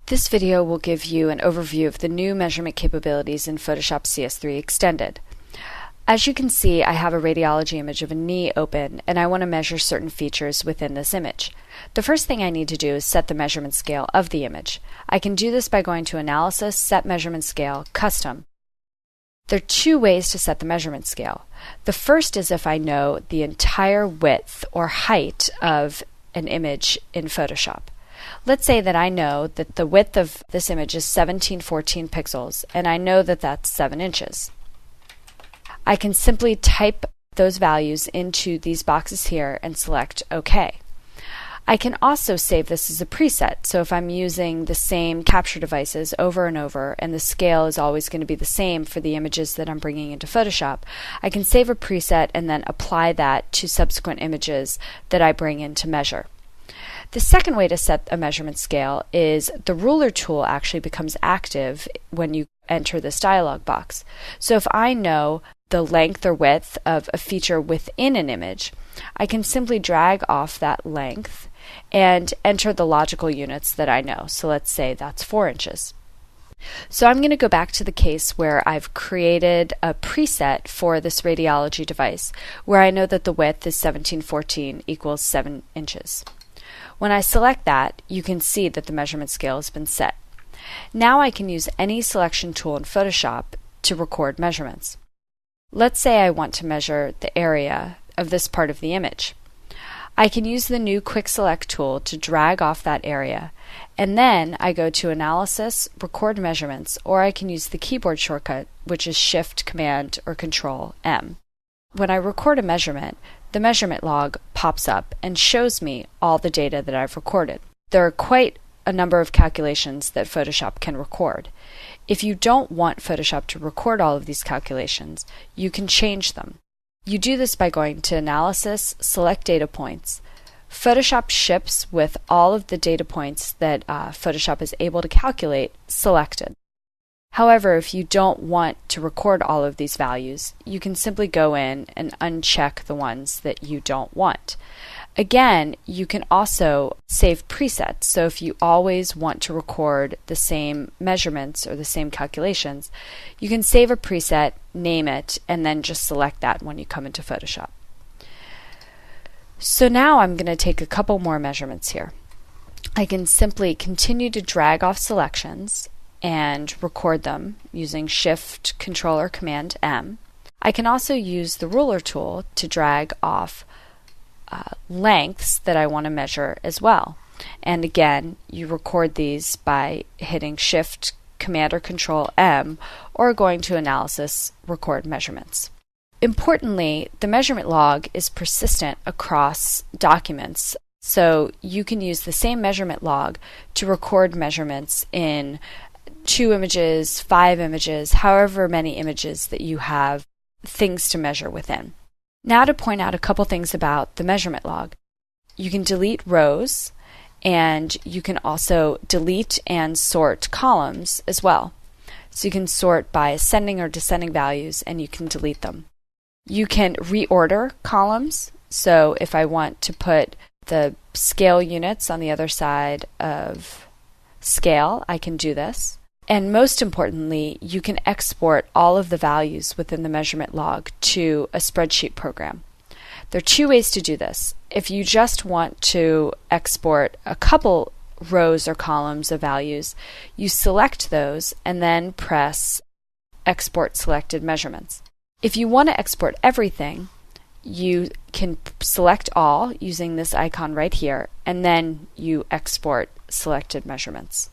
This video will give you an overview of the new measurement capabilities in Photoshop CS3 Extended. As you can see, I have a radiology image of a knee open, and I want to measure certain features within this image. The first thing I need to do is set the measurement scale of the image. I can do this by going to Analysis, Set Measurement Scale, Custom. There are two ways to set the measurement scale. The first is if I know the entire width or height of an image in Photoshop. Let's say that I know that the width of this image is 1714 pixels, and I know that that's 7 inches. I can simply type those values into these boxes here and select OK. I can also save this as a preset, so if I'm using the same capture devices over and over and the scale is always going to be the same for the images that I'm bringing into Photoshop, I can save a preset and then apply that to subsequent images that I bring in to measure. The second way to set a measurement scale is the ruler tool actually becomes active when you enter this dialog box. So if I know the length or width of a feature within an image, I can simply drag off that length and enter the logical units that I know. So let's say that's 4 inches. So I'm going to go back to the case where I've created a preset for this radiology device where I know that the width is 1714 equals 7 inches. When I select that, you can see that the measurement scale has been set. Now I can use any selection tool in Photoshop to record measurements. Let's say I want to measure the area of this part of the image. I can use the new Quick Select tool to drag off that area, and then I go to Analysis, Record Measurements, or I can use the keyboard shortcut, which is Shift, Command, or Control M. When I record a measurement, the measurement log pops up and shows me all the data that I've recorded. There are quite a number of calculations that Photoshop can record. If you don't want Photoshop to record all of these calculations, you can change them. You do this by going to Analysis, Select Data Points. Photoshop ships with all of the data points that Photoshop is able to calculate selected. However, if you don't want to record all of these values, you can simply go in and uncheck the ones that you don't want. Again, you can also save presets. So if you always want to record the same measurements or the same calculations, you can save a preset, name it, and then just select that when you come into Photoshop. So now I'm going to take a couple more measurements here. I can simply continue to drag off selections and record them using Shift, Control, or Command M. I can also use the ruler tool to drag off lengths that I want to measure as well. And again, you record these by hitting Shift, Command, or Control M, or going to Analysis, Record Measurements. Importantly, the measurement log is persistent across documents, so you can use the same measurement log to record measurements in 2 images, 5 images, however many images that you have things to measure within. Now to point out a couple things about the measurement log. You can delete rows, and you can also delete and sort columns as well. So you can sort by ascending or descending values, and you can delete them. You can reorder columns, so if I want to put the scale units on the other side of scale, I can do this. And most importantly, you can export all of the values within the measurement log to a spreadsheet program. There are 2 ways to do this. If you just want to export a couple rows or columns of values, you select those and then press Export Selected Measurements. If you want to export everything, you can select all using this icon right here, and then you export selected measurements.